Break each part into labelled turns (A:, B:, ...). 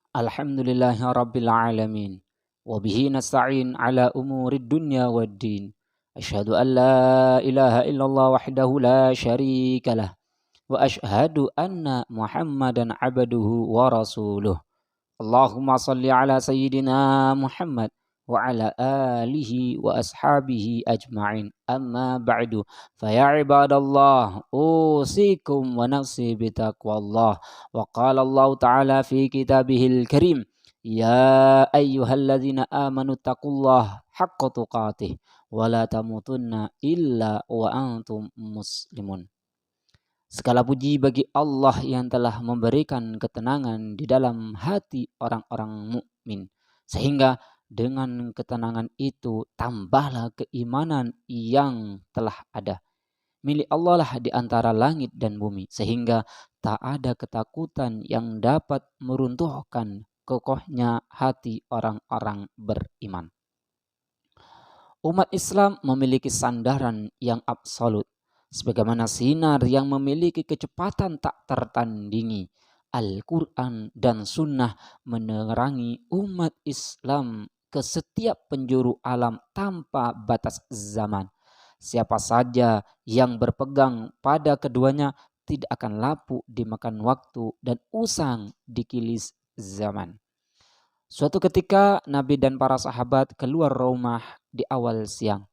A: Alhamdulillahi Rabbil Alamin. Wabihi nasta'in ala umurid dunya waddin. Ashhadu an la ilaha illallah wahdahu la syarika lah. Wa ashhadu anna Muhammadan abduhu wa rasuluh. Allahumma salli ala Sayyidina Muhammad wa ala alihi wa ashabihi ajma'in. Amma ba'du. Faya ibadallah, usikum wa nafsi bitaqwallah. Wa qala Allah ta'ala fi kitabihil karim. Ya ayyuhalladzina amanu taqullah haqqa tuqatih wa la tamutunna illa wa antum muslimun. Segala puji bagi Allah yang telah memberikan ketenangan di dalam hati orang-orang mukmin, sehingga dengan ketenangan itu tambahlah keimanan yang telah ada. Milik Allah lah di antara langit dan bumi, sehingga tak ada ketakutan yang dapat meruntuhkan kokohnya hati orang-orang beriman. Umat Islam memiliki sandaran yang absolut, sebagaimana sinar yang memiliki kecepatan tak tertandingi. Al-Quran dan Sunnah menerangi umat Islam ke setiap penjuru alam tanpa batas zaman. Siapa saja yang berpegang pada keduanya tidak akan lapuk dimakan waktu dan usang dikilis zaman. Suatu ketika Nabi dan para sahabat keluar rumah di awal siang.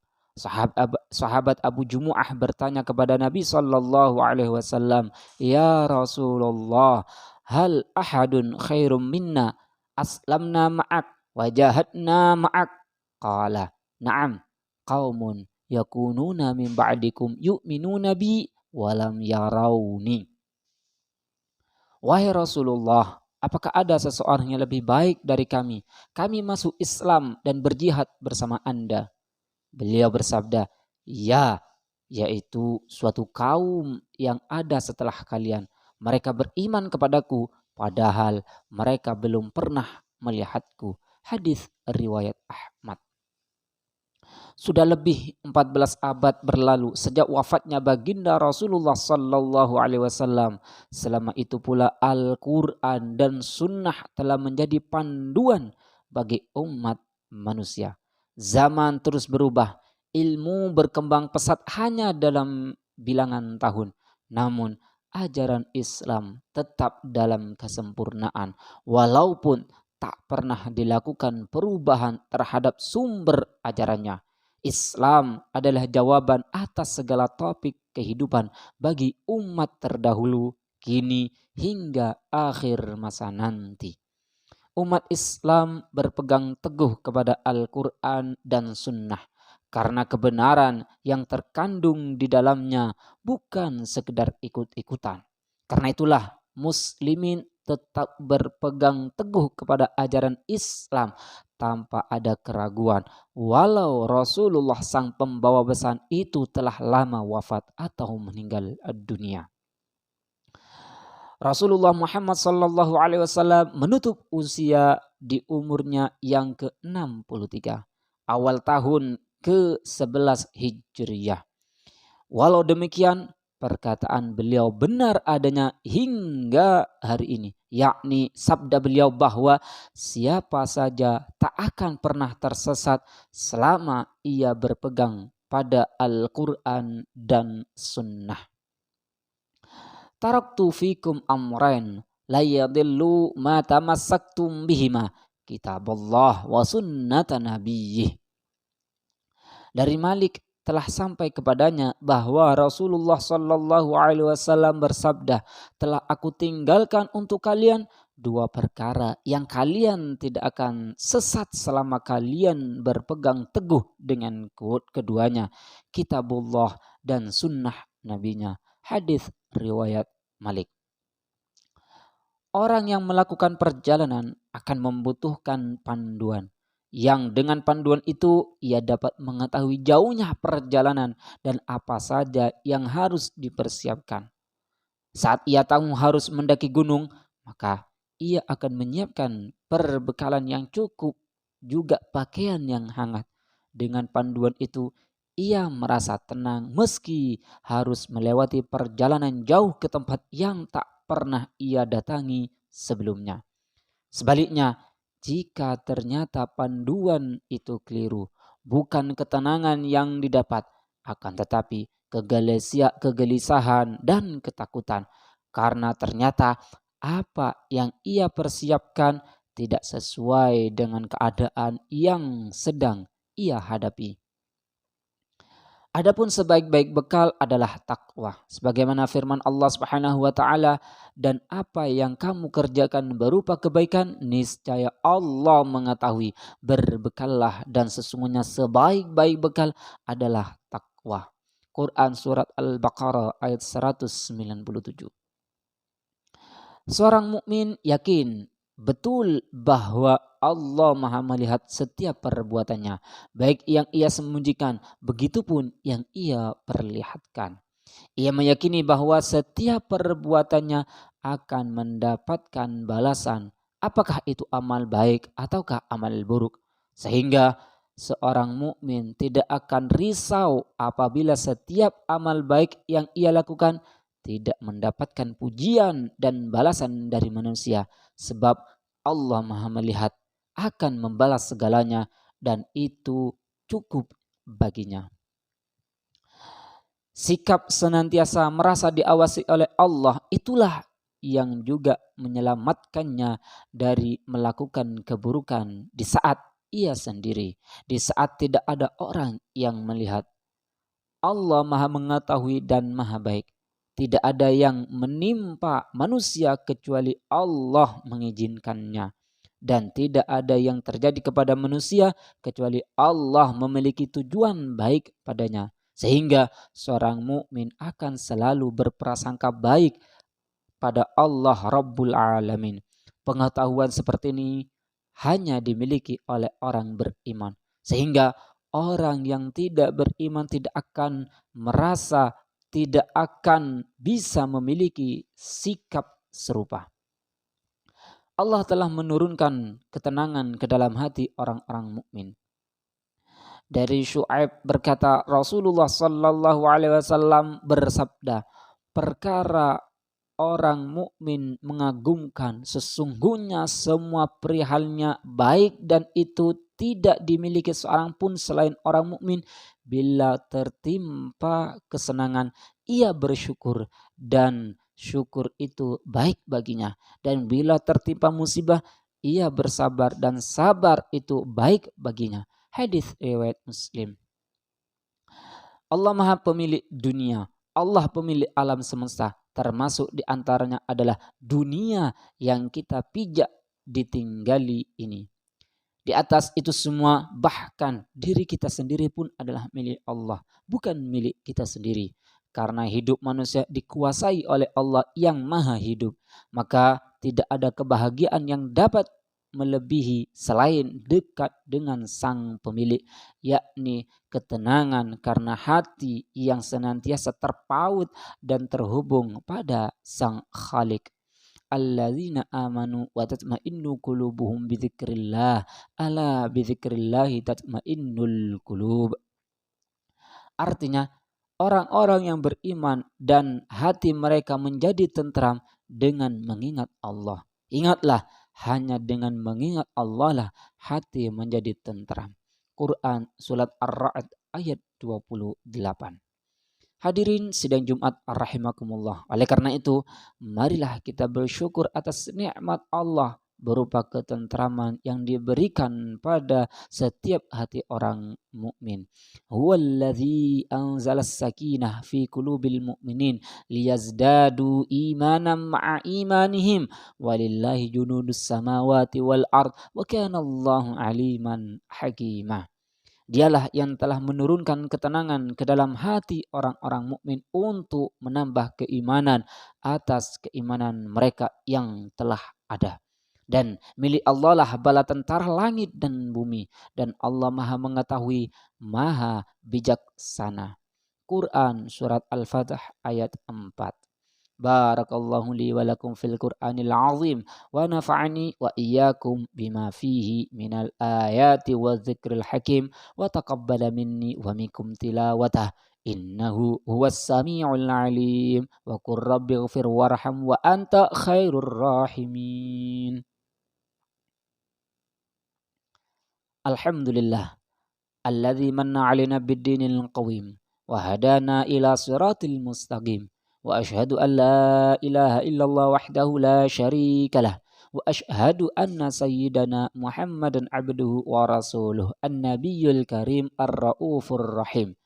A: Sahabat Abu Jumu'ah bertanya kepada Nabi sallallahu alaihi wasallam, "Ya Rasulullah, hal ahadun khairum minna aslamna ma'ak wajahadna ma'ak?" Qala, "Na'am, qaumun yakununa min ba'dikum yu'minuna bi walam yarawni." Wahai Rasulullah, apakah ada seseorang yang lebih baik dari kami? Kami masuk Islam dan berjihad bersama Anda. Beliau bersabda, ya, yaitu suatu kaum yang ada setelah kalian. Mereka beriman kepadaku, padahal mereka belum pernah melihatku. Hadis riwayat Ahmad. Sudah lebih 14 abad berlalu sejak wafatnya baginda Rasulullah sallallahu alaihi wasallam. Selama itu pula Al-Quran dan Sunnah telah menjadi panduan bagi umat manusia. Zaman terus berubah, ilmu berkembang pesat hanya dalam bilangan tahun. Namun ajaran Islam tetap dalam kesempurnaan, walaupun tak pernah dilakukan perubahan terhadap sumber ajarannya. Islam adalah jawaban atas segala topik kehidupan bagi umat terdahulu, kini hingga akhir masa nanti. Umat Islam berpegang teguh kepada Al-Quran dan Sunnah karena kebenaran yang terkandung di dalamnya bukan sekedar ikut-ikutan. Karena itulah muslimin tetap berpegang teguh kepada ajaran Islam tanpa ada keraguan, walau Rasulullah sang pembawa pesan itu telah lama wafat atau meninggal dunia. Rasulullah Muhammad sallallahu alaihi wasallam menutup usia di umurnya yang ke-63, awal tahun ke-11 Hijriyah. Walau demikian, perkataan beliau benar adanya hingga hari ini, yakni sabda beliau bahwa siapa saja tak akan pernah tersesat selama ia berpegang pada Al-Quran dan Sunnah. Taraktu fikum amrain la yadillu ma tamassaktum bihima kitaballah wa sunnata nabiyyih. Dari Malik telah sampai kepadanya bahwa Rasulullah sallallahu alaihi wasallam bersabda, "Telah aku tinggalkan untuk kalian dua perkara yang kalian tidak akan sesat selama kalian berpegang teguh dengan keduanya, kitabullah dan sunnah nabinya." Hadis riwayat Malik. Orang yang melakukan perjalanan akan membutuhkan panduan, yang dengan panduan itu ia dapat mengetahui jauhnya perjalanan dan apa saja yang harus dipersiapkan. Saat ia tahu harus mendaki gunung, maka ia akan menyiapkan perbekalan yang cukup, juga pakaian yang hangat. Dengan panduan itu, ia merasa tenang meski harus melewati perjalanan jauh ke tempat yang tak pernah ia datangi sebelumnya. Sebaliknya, jika ternyata panduan itu keliru, bukan ketenangan yang didapat, akan tetapi kegelisahan dan ketakutan, karena ternyata apa yang ia persiapkan tidak sesuai dengan keadaan yang sedang ia hadapi. Adapun sebaik-baik bekal adalah takwa. Sebagaimana firman Allah Subhanahu wa taala, dan apa yang kamu kerjakan berupa kebaikan, niscaya Allah mengetahui. Berbekallah dan sesungguhnya sebaik-baik bekal adalah takwa. Quran surat Al-Baqarah ayat 197. Seorang mukmin yakin betul bahwa Allah Maha melihat setiap perbuatannya, baik yang ia sembunyikan, begitupun yang ia perlihatkan. Ia meyakini bahwa setiap perbuatannya akan mendapatkan balasan, apakah itu amal baik ataukah amal buruk. Sehingga seorang mukmin tidak akan risau apabila setiap amal baik yang ia lakukan tidak mendapatkan pujian dan balasan dari manusia, sebab Allah Maha melihat akan membalas segalanya dan itu cukup baginya. Sikap senantiasa merasa diawasi oleh Allah itulah yang juga menyelamatkannya dari melakukan keburukan di saat ia sendiri, di saat tidak ada orang yang melihat. Allah Maha mengetahui dan Maha baik. Tidak ada yang menimpa manusia kecuali Allah mengizinkannya. Dan tidak ada yang terjadi kepada manusia kecuali Allah memiliki tujuan baik padanya. Sehingga seorang mukmin akan selalu berprasangka baik pada Allah Rabbul Alamin. Pengetahuan seperti ini hanya dimiliki oleh orang beriman. Sehingga orang yang tidak beriman tidak akan merasa, tidak akan bisa memiliki sikap serupa. Allah telah menurunkan ketenangan ke dalam hati orang-orang mukmin. Dari Syuaib berkata, Rasulullah sallallahu alaihi wasallam bersabda, perkara orang mukmin mengagumkan, sesungguhnya semua perihalnya baik dan itu tidak dimiliki seorang pun selain orang mukmin. Bila tertimpa kesenangan, ia bersyukur dan syukur itu baik baginya. Dan bila tertimpa musibah, ia bersabar dan sabar itu baik baginya. Hadis riwayat Muslim. Allah Maha pemilik dunia, Allah pemilik alam semesta, termasuk di antaranya adalah dunia yang kita pijak ditinggali ini. Di atas itu semua, bahkan diri kita sendiri pun adalah milik Allah, bukan milik kita sendiri. Karena hidup manusia dikuasai oleh Allah yang maha hidup, maka tidak ada kebahagiaan yang dapat melebihi selain dekat dengan sang pemilik, yakni ketenangan karena hati yang senantiasa terpaut dan terhubung pada sang Khalik. Alladzina amanu wa tatma'innu qulubuhum bidzikrillah, ala bidzikrillah tatma'innul qulub. Artinya orang-orang yang beriman dan hati mereka menjadi tentram dengan mengingat Allah. Ingatlah, hanya dengan mengingat Allah lah hati menjadi tentram. Quran surat Ar-Ra'd ayat 28. Hadirin sidang Jumat rahimakumullah. Oleh karena itu, marilah kita bersyukur atas nikmat Allah berupa ketentraman yang diberikan pada setiap hati orang mukmin. Huwallazi anzalas sakinah fi qulubil mu'minin liyazdadu imanan ma'a imanihim walillahi junudus samawati wal ard wa kana Allahu aliman hakimah. Dialah yang telah menurunkan ketenangan ke dalam hati orang-orang mukmin untuk menambah keimanan atas keimanan mereka yang telah ada. Dan milik Allah lah bala tentara langit dan bumi. Dan Allah Maha mengetahui, Maha bijaksana. Quran surat Al-Fatih ayat 4. Barakallahu li wa lakum fil Qur'anil azim wa nafa'ani wa iyyakum bima fihi minal ayati wa dzikril hakim wa taqabbala minni wa minkum tilawatah innahu huwas samiul alim wa qur rabbighfir warham wa anta khairur rahimin. Alhamdulillah alladzi manna 'alaina bid-dinil qawim wa hadana ila siratil mustaqim wa asyhadu an la ilaha illallah wahdahu la syarikalah wa asyhadu anna sayyidana Muhammadan abduhu wa rasuluh an-nabiyyul karim ar-raufur rahim.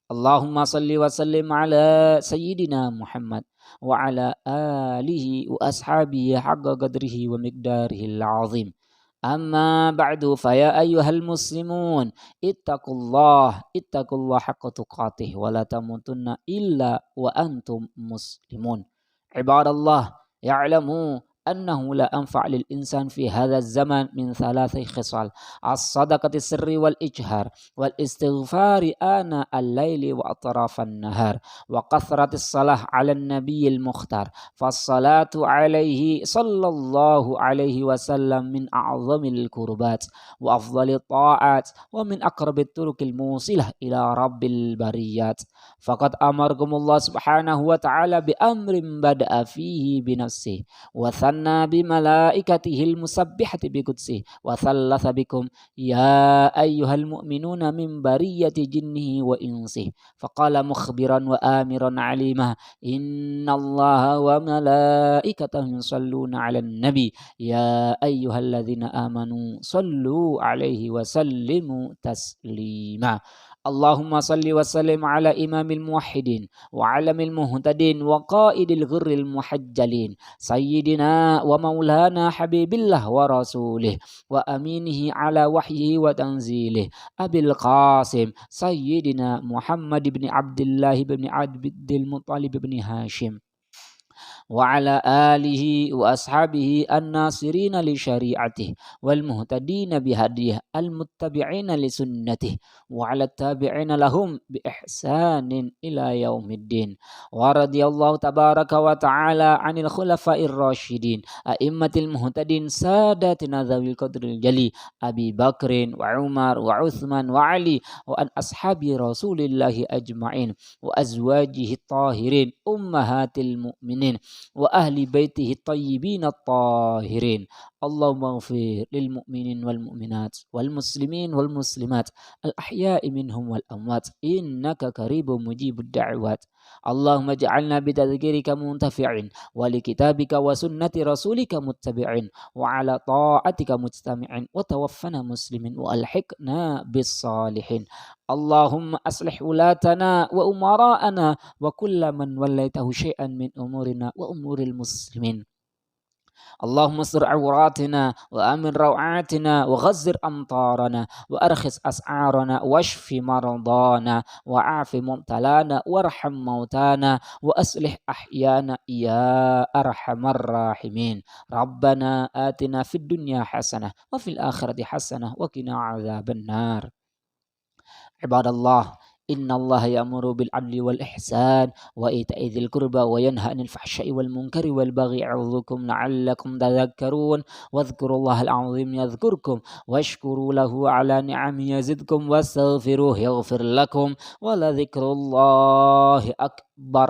A: Allahumma salli wa sallim ala sayyidina Muhammad wa ala alihi wa ashabihi haqqa qadrihi wa miqdarihil azim. Amma ba'du faya ayyuhal muslimun ittaqullah haqqa tuqatih wa la tamutunna illa wa antum muslimun. Ibadallah ya'lamu أنه لا أنفع للإنسان في هذا الزمن من ثلاث خصال: الصدقة السر والإجهار والاستغفار آناء الليل وأطراف النهار وكثرة الصلاة على النبي المختار. فالصلاة عليه صلى الله عليه وسلم من أعظم القربات وأفضل الطاعات ومن أقرب الطرق الموصلة إلى رب البريات. فقد أمركم الله سبحانه وتعالى بأمر بدأ فيه بنفسه وثنى بملائكته المسبحة بقدسه وثلث بكم يا أيها المؤمنون من برية جنه وإنسه، فقال مخبرا وآمرا عليما: إن الله وملائكته يصلون على النبي يا أيها الذين آمنوا صلوا عليه وسلموا تسليما. اللهم صل وسلم على إمام الموحدين وعلم المهتدين وقائد الغر المحجلين سيدنا ومولانا حبيب الله ورسوله وأمينه على وحيه وتنزيله أبي القاسم سيدنا محمد بن عبد الله بن عبد المطلب بن هاشم وعلى آله وأصحابه الناصرين لشريعته والمهتدين بهديه المتبعين لسنته وعلى التابعين لهم بإحسان إلى يوم الدين. ورضي الله تبارك وتعالى عن الخلفاء الراشدين أئمة المهتدين ساداتنا ذوي القدر الجلي أبي بكر وعمر وعثمان وعلي وعن أصحاب رسول الله أجمعين وأزواجه الطاهرين أمهات المؤمنين وأهل بيته الطيبين الطاهرين. اللهم اغفر للمؤمنين والمؤمنات والمسلمين والمسلمات الأحياء منهم والأموات إنك قريب مجيب الدعوات. اللهم اجعلنا بتذكيرك منتفعين ولكتابك وسنة رسولك متبعين وعلى طاعتك مجتمعين وتوفنا مسلمين وألحقنا بالصالحين. اللهم أصلح ولاتنا وأمراءنا وكل من وليته شيئا من أمورنا وأمور المسلمين. اللهم استر عوراتنا وأمن روعاتنا وغزر أمطارنا وأرخص أسعارنا واشف مرضانا وعاف مبتلانا وارحم موتانا وأصلح أحيانا يا أرحم الراحمين. ربنا آتنا في الدنيا حسنة وفي الآخرة حسنة وقنا عذاب النار. عباد الله إن الله يأمر بالعدل والإحسان وإيتاء ذي القربى وينهى عن الفحشاء والمنكر والبغي يعظكم لعلكم تذكرون. واذكروا الله العظيم يذكركم واشكروا له على نعمه يزدكم واستغفروه يغفر لكم ولذكر الله أكبر.